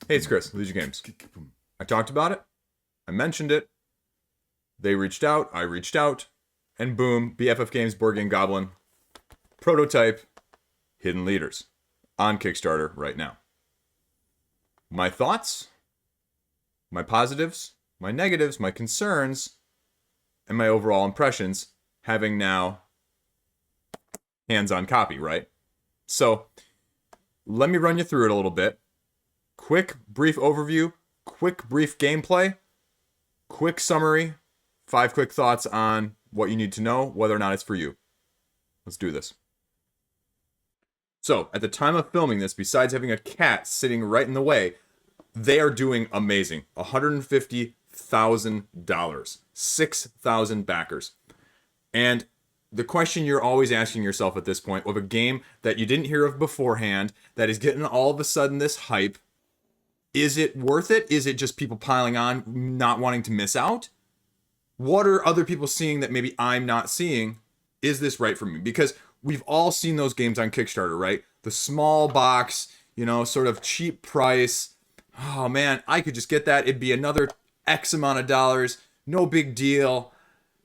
Hey, it's Chris, Liege Games. I talked about it. I mentioned it. They reached out. I reached out. And boom, BFF Games Board Game Goblin prototype Hidden Leaders on Kickstarter right now. My thoughts, my positives, my negatives, my concerns, and my overall impressions, having now hands-on copy, right? So, let me run you through it a little bit. Quick, brief overview, quick, brief gameplay, quick summary, 5 quick thoughts on what you need to know, whether or not it's for you. Let's do this. So, at the time of filming this, besides having a cat sitting right in the way, they are doing amazing. $150,000. 6,000 backers. And the question you're always asking yourself at this point, of a game that you didn't hear of beforehand, that is getting all of a sudden this hype, is it worth it? Is it just people piling on, not wanting to miss out? What are other people seeing that maybe I'm not seeing? Is this right for me? Because we've all seen those games on Kickstarter, right? The small box, sort of cheap price. Oh man, I could just get that. It'd be another X amount of dollars. No big deal.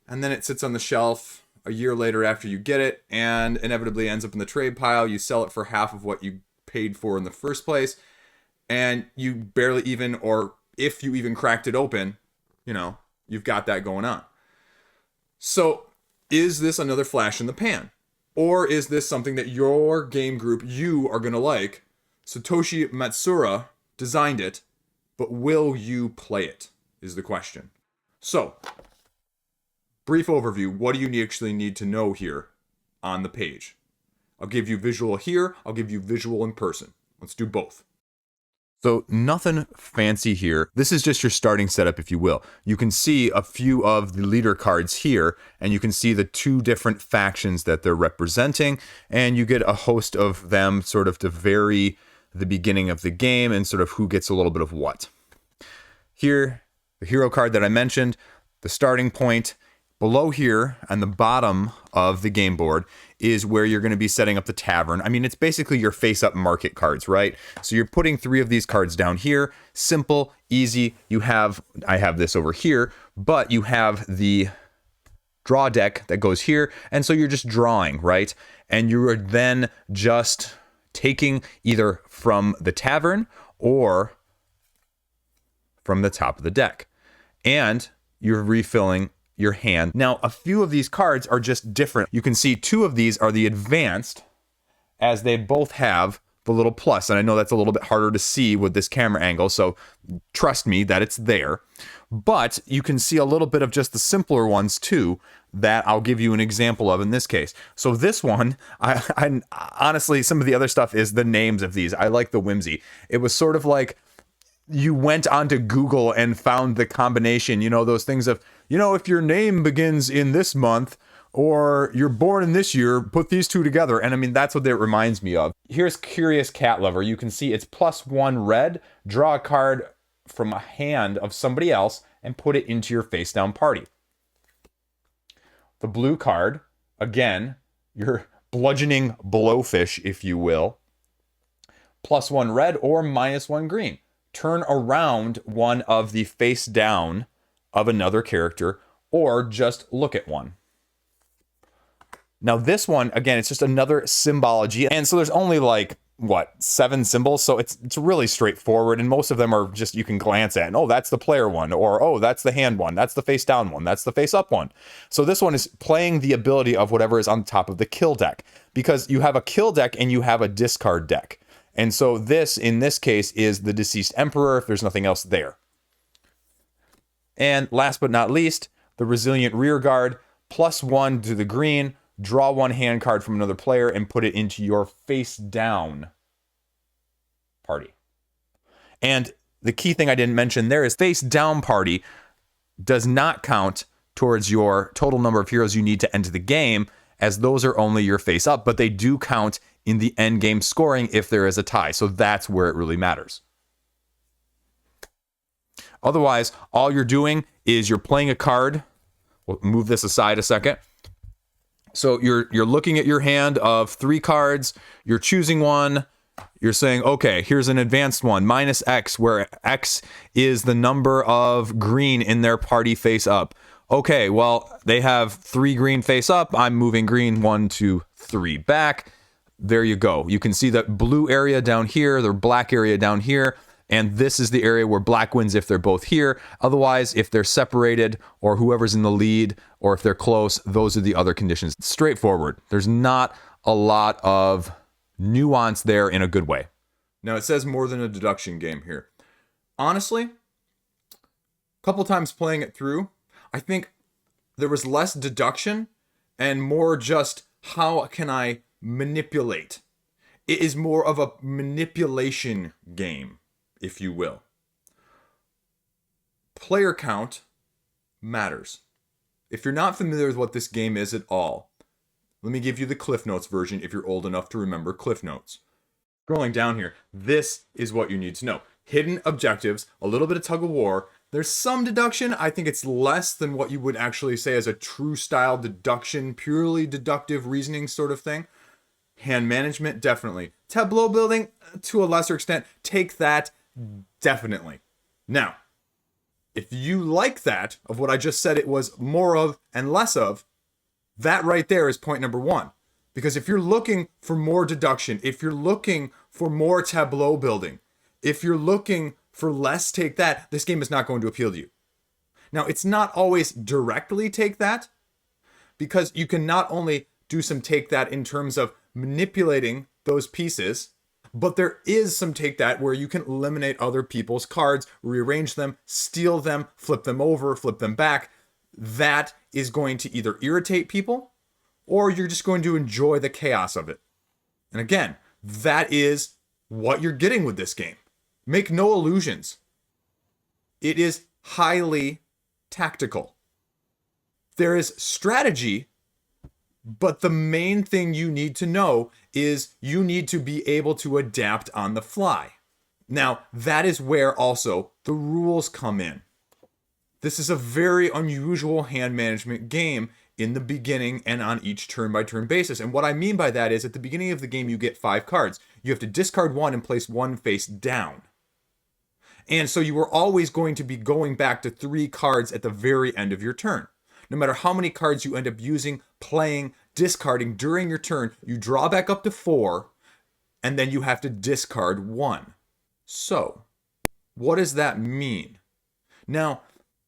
And then it sits on the shelf a year later after you get it and inevitably ends up in the trade pile. You sell it for half of what you paid for in the first place. And you barely even, or if you even cracked it open, you've got that going on. So is this another flash in the pan? Or is this something that your game group, you are going to like? Satoshi Matsura designed it, but will you play it, is the question. So, brief overview. What do you actually need to know here on the page? I'll give you visual here. I'll give you visual in person. Let's do both. So nothing fancy here. This is just your starting setup, if you will. You can see a few of the leader cards here, and you can see the 2 different factions that they're representing, and you get a host of them sort of to vary the beginning of the game and sort of who gets a little bit of what. Here, the hero card that I mentioned, the starting point. Below here, on the bottom of the game board, is where you're going to be setting up the tavern. I mean, it's basically your face-up market cards, right? So you're putting 3 of these cards down here. Simple, easy. I have this over here, but you have the draw deck that goes here, and so you're just drawing, right? And you are then just taking either from the tavern or from the top of the deck. And you're refilling your hand. Now, a few of these cards are just different. You can see 2 of these are the advanced, as they both have the little plus. And I know that's a little bit harder to see with this camera angle, so trust me that it's there. But you can see a little bit of just the simpler ones too, that I'll give you an example of in this case. So this one, I honestly, some of the other stuff is the names of these. I like the whimsy. It was sort of like you went onto Google and found the combination, those things of, if your name begins in this month or you're born in this year, put these 2 together. And I mean, that's what it reminds me of. Here's Curious Cat Lover. You can see it's +1 red. Draw a card from a hand of somebody else and put it into your face down party. The blue card, again, your bludgeoning blowfish, if you will. +1 red or -1 green. Turn around one of the face down of another character, or just look at one. Now this one, again, it's just another symbology. And so there's only 7 symbols. So it's really straightforward. And most of them are just, you can glance at, and, oh, that's the player one, or, oh, that's the hand one. That's the face down one. That's the face up one. So this one is playing the ability of whatever is on top of the kill deck, because you have a kill deck and you have a discard deck. And so this, in this case, is the deceased emperor if there's nothing else there. And last but not least, the resilient rear guard, +1 to the green, draw 1 hand card from another player and put it into your face down party. And the key thing I didn't mention there is face down party does not count towards your total number of heroes you need to enter the game, as those are only your face up, but they do count in the end game scoring if there is a tie. So that's where it really matters. Otherwise, all you're doing is you're playing a card. We'll move this aside a second. So you're looking at your hand of 3 cards. You're choosing one. You're saying, okay, here's an advanced one, minus X, where X is the number of green in their party face up. Okay, well, they have 3 green face up. I'm moving green 1, 2, 3 back. There you go. You can see that blue area down here, the black area down here, and this is the area where black wins if they're both here. Otherwise, if they're separated or whoever's in the lead or if they're close, those are the other conditions. It's straightforward. There's not a lot of nuance there in a good way. Now, it says more than a deduction game here. Honestly, a couple times playing it through, I think there was less deduction and more just how can I manipulate. It is more of a manipulation game, if you will. Player count matters. If you're not familiar with what this game is at all, let me give you the Cliff Notes version if you're old enough to remember Cliff Notes. Scrolling down here, this is what you need to know. Hidden objectives, a little bit of tug of war. There's some deduction. I think it's less than what you would actually say as a true style deduction, purely deductive reasoning sort of thing. Hand management, definitely. Tableau building, to a lesser extent. Take that, definitely. Now, if you like that, of what I just said it was more of and less of, that right there is point number 1. Because if you're looking for more deduction, if you're looking for more tableau building, if you're looking for less take that, this game is not going to appeal to you. Now, it's not always directly take that, because you can not only do some take that in terms of manipulating those pieces, but there is some take that where you can eliminate other people's cards, rearrange them, steal them, flip them over, flip them back. That is going to either irritate people or you're just going to enjoy the chaos of it. And again, that is what you're getting with this game. Make no illusions. It is highly tactical. There is strategy, but the main thing you need to know is you need to be able to adapt on the fly. Now, that is where also the rules come in. This is a very unusual hand management game in the beginning and on each turn-by-turn basis. And what I mean by that is at the beginning of the game, you get 5 cards. You have to discard 1 and place 1 face down. And so you are always going to be going back to 3 cards at the very end of your turn. No matter how many cards you end up using, playing, discarding during your turn, you draw back up to 4, and then you have to discard 1. So, what does that mean? Now,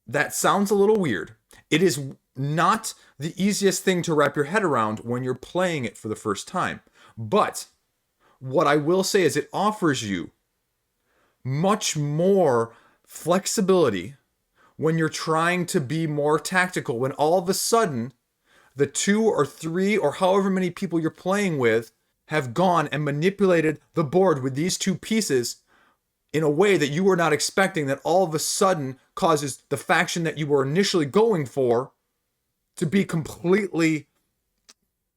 that sounds a little weird. It is not the easiest thing to wrap your head around when you're playing it for the first time. But what I will say is it offers you much more flexibility when you're trying to be more tactical, when all of a sudden the 2 or 3 or however many people you're playing with have gone and manipulated the board with these 2 pieces in a way that you were not expecting, that all of a sudden causes the faction that you were initially going for to be completely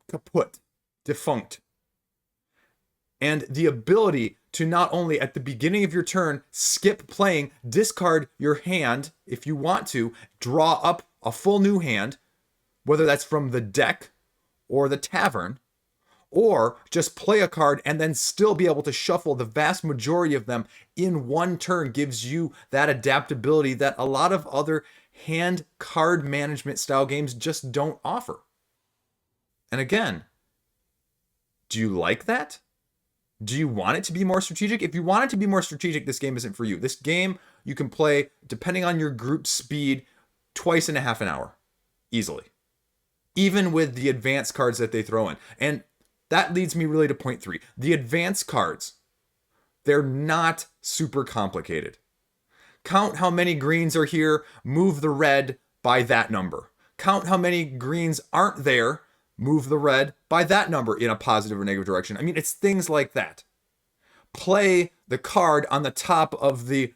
kaput, defunct. And the ability to not only at the beginning of your turn skip playing, discard your hand if you want to, draw up a full new hand, whether that's from the deck or the tavern, or just play a card and then still be able to shuffle the vast majority of them in one turn, gives you that adaptability that a lot of other hand card management style games just don't offer. And again, do you like that? Do you want it to be more strategic? If you want it to be more strategic, this game isn't for you. This game you can play, depending on your group speed, 2.5 an hour. Easily. Even with the advanced cards that they throw in. And that leads me really to point 3. The advanced cards, they're not super complicated. Count how many greens are here, move the red by that number. Count how many greens aren't there, move the red by that number in a positive or negative direction. I mean, it's things like that. Play the card on the top of the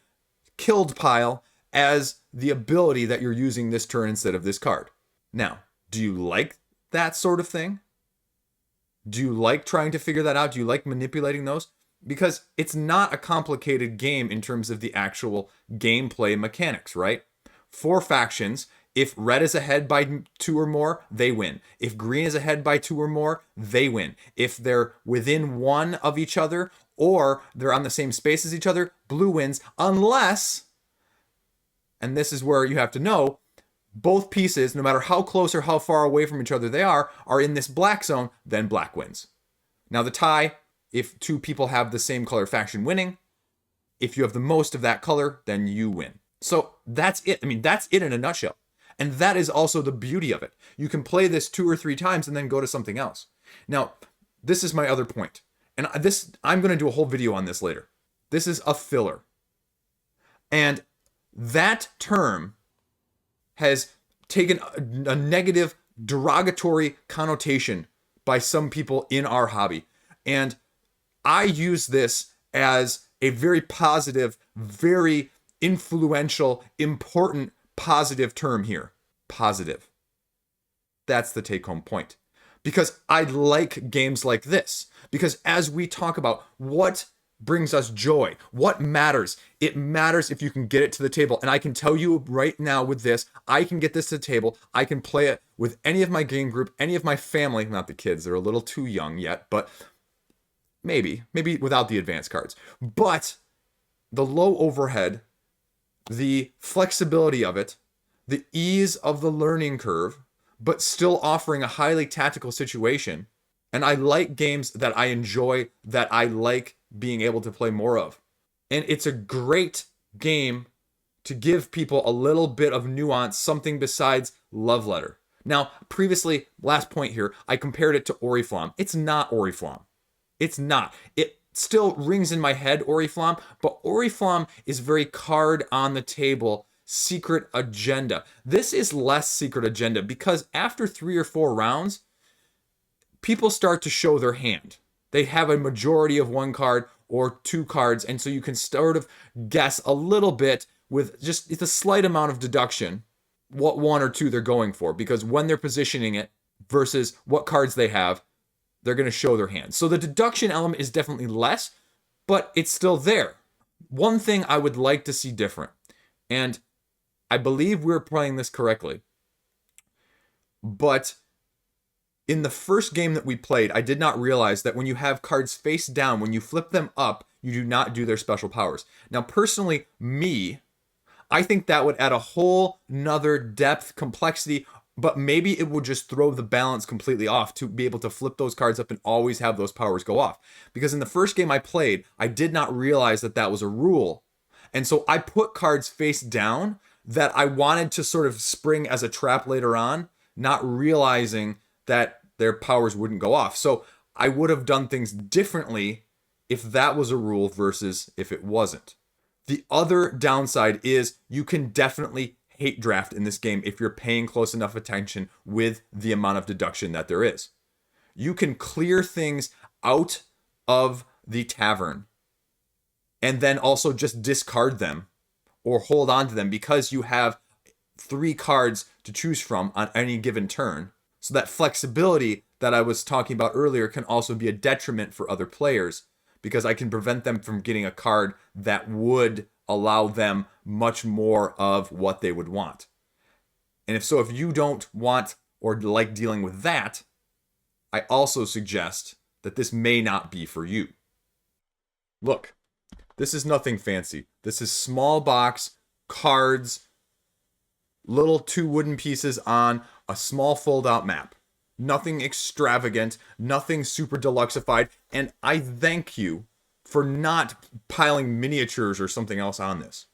killed pile as the ability that you're using this turn instead of this card. Now, do you like that sort of thing? Do you like trying to figure that out? Do you like manipulating those? Because it's not a complicated game in terms of the actual gameplay mechanics, right? 4 factions. If red is ahead by 2 or more, they win. If green is ahead by 2 or more, they win. If they're within 1 of each other or they're on the same space as each other, blue wins, unless, and this is where you have to know, both pieces, no matter how close or how far away from each other they are in this black zone, then black wins. Now the tie, if 2 people have the same color faction winning, if you have the most of that color, then you win. So that's it. I mean, that's it in a nutshell. And that is also the beauty of it. You can play this 2 or 3 times and then go to something else. Now, this is my other point. And I'm going to do a whole video on this later. This is a filler. And that term has taken a negative, derogatory connotation by some people in our hobby. And I use this as a very positive, very influential, important, positive term here. Positive. That's the take-home point. Because I like games like this. Because as we talk about what brings us joy, what matters, it matters if you can get it to the table. And I can tell you right now with this, I can get this to the table. I can play it with any of my game group, any of my family, not the kids, they're a little too young yet, but maybe without the advanced cards. But the low overhead, the flexibility of it, the ease of the learning curve, but still offering a highly tactical situation. And I like games that I enjoy, that I like being able to play more of. And it's a great game to give people a little bit of nuance, something besides love letter. Now, previously, last point here, I compared it to Oriflamme. It's not Oriflamme. It's not. It still rings in my head, Oriflamme, but Oriflamme is very card on the table, secret agenda. This is less secret agenda because after 3 or 4 rounds, people start to show their hand. They have a majority of 1 card or 2 cards, and so you can sort of guess a little bit with just a slight amount of deduction what 1 or 2 they're going for, because when they're positioning it versus what cards they have, they're going to show their hand. So the deduction element is definitely less, but it's still there. One thing I would like to see different, and I believe we're playing this correctly, but in the first game that we played, I did not realize that when you have cards face down, when you flip them up, you do not do their special powers. Now, personally, I think that would add a whole nother depth, complexity, but maybe it would just throw the balance completely off to be able to flip those cards up and always have those powers go off. Because in the first game I played, I did not realize that that was a rule. And so I put cards face down that I wanted to sort of spring as a trap later on, not realizing that their powers wouldn't go off. So I would have done things differently if that was a rule versus if it wasn't. The other downside is you can definitely hate draft in this game if you're paying close enough attention with the amount of deduction that there is. You can clear things out of the tavern and then also just discard them or hold on to them because you have 3 cards to choose from on any given turn. So that flexibility that I was talking about earlier can also be a detriment for other players because I can prevent them from getting a card that would allow them much more of what they would want. And if you don't want or like dealing with that, I also suggest that this may not be for you. Look, this is nothing fancy. This is small box, cards, little 2 wooden pieces on a small fold-out map. Nothing extravagant, nothing super deluxeified, and I thank you for not piling miniatures or something else on this.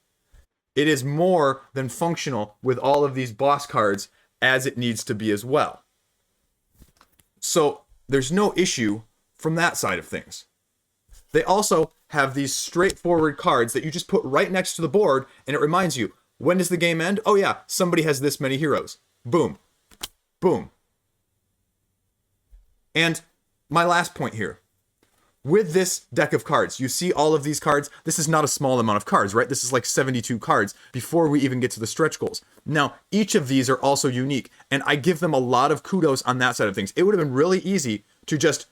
It is more than functional with all of these boss cards as it needs to be as well. So there's no issue from that side of things. They also have these straightforward cards that you just put right next to the board, and it reminds you, when does the game end? Oh yeah, somebody has this many heroes. Boom. Boom. And my last point here. With this deck of cards, you see all of these cards. This is not a small amount of cards, right? This is like 72 cards before we even get to the stretch goals. Now, each of these are also unique, and I give them a lot of kudos on that side of things. It would have been really easy to just,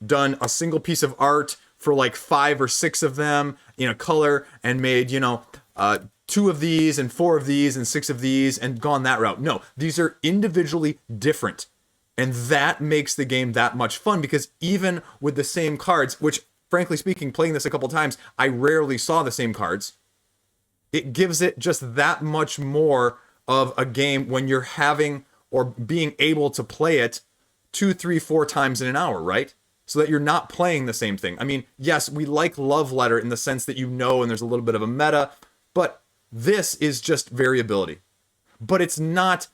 done a single piece of art for like 5 or 6 of them in a color and made, 2 of these and 4 of these and 6 of these and gone that route. No, these are individually different. And that makes the game that much fun, because even with the same cards, which frankly speaking, playing this a couple times, I rarely saw the same cards. It gives it just that much more of a game when you're having or being able to play it 2, 3, 4 times in an hour, right? So that you're not playing the same thing. I mean, yes, we like Love Letter in the sense that and there's a little bit of a meta, but this is just variability. But it's not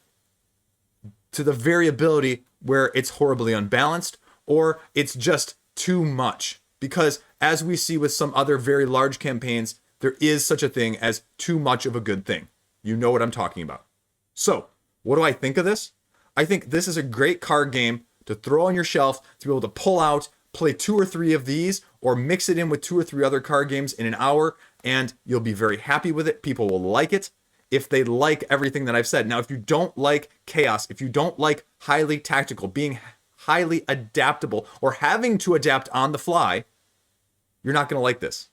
to the variability where it's horribly unbalanced or it's just too much. Because as we see with some other very large campaigns, there is such a thing as too much of a good thing. You know what I'm talking about. So, what do I think of this? I think this is a great card game to throw on your shelf, to be able to pull out, play 2 or 3 of these, or mix it in with 2 or 3 other card games in an hour, and you'll be very happy with it. People will like it if they like everything that I've said. Now, if you don't like chaos, if you don't like highly tactical, being highly adaptable, or having to adapt on the fly, you're not going to like this.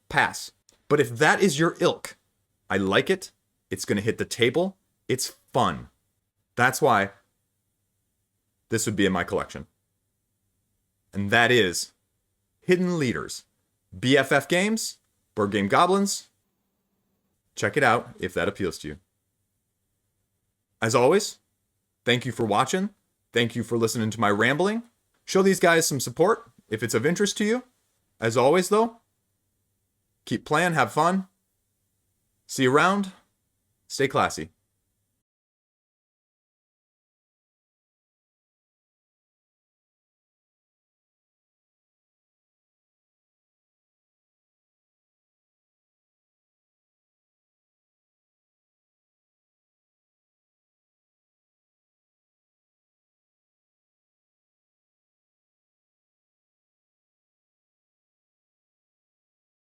Pass. But if that is your ilk, I like it. It's going to hit the table. It's fun. That's why this would be in my collection. And that is Hidden Leaders. BFF Games, Board Game Goblins. Check it out if that appeals to you. As always, thank you for watching. Thank you for listening to my rambling. Show these guys some support if it's of interest to you. As always, though, keep playing, have fun. See you around. Stay classy.